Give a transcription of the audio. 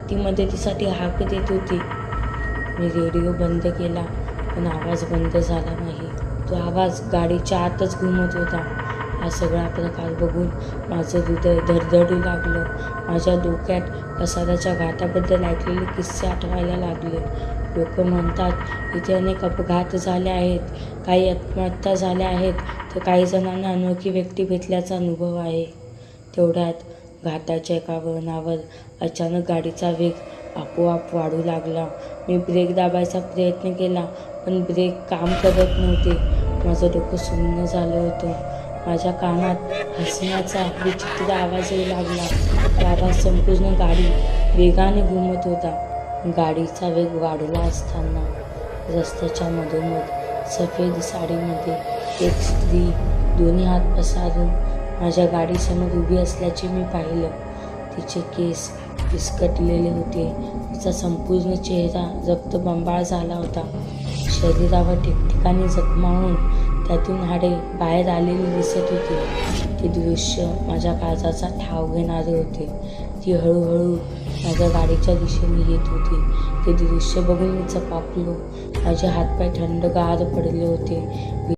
ती मदतीसाठी हाक देत होती. मी रेडिओ बंद केला पण आवाज बंद झाला नाही. तो आवाज गाडीच्या आतच घुमत होता. हा सगळा प्रकार बघून माझं हृदय धडधडू लागलं. माझ्या डोक्यात कसाऱ्याच्या घाटाबद्दल ऐकलेले किस्से आठवायला लागले. लोक म्हणतात इथे अनेक अपघात झाले आहेत, काही आत्महत्या झाल्या आहेत, तर काही जणांना अनोळखी व्यक्ती भेटल्याचा अनुभव आहे. तेवढ्यात घाटाच्या एका वळणावर अचानक गाडीचा वेग आपोआप वाढू लागला. मी ब्रेक दाबायचा प्रयत्न केला पण ब्रेक काम करत नव्हते. माझं डोकं सुन्न झालं होतं. माझ्या कानात हसण्याचा विचित्र आवाज येऊ लागला. तो आवाज संपूर्ण गाडी वेगाने घुमत होता. गाडीचा वेग वाढला असताना रस्त्याच्या मधोमध सफेद साडीमध्ये एक स्त्री दोन्ही हात पसारून माझ्या गाडीसमोर उभी असल्याचे मी पाहिलं. तिचे केस विस्कटलेले होते. तिचा संपूर्ण चेहरा रक्तबंबाळ झाला होता. शरीरावर ठिकठिकाणी जखमा होऊन त्यातून हाडे बाहेर आलेली दिसत होती. ते दृश्य माझ्या काळजाचा ठाव घेणारे होते. ती हळूहळू माझ्या गाडीच्या दिशेने येत होती. ते दृश्य बघून मी चपापलो. माझे हातपाय थंडगार पडले होते.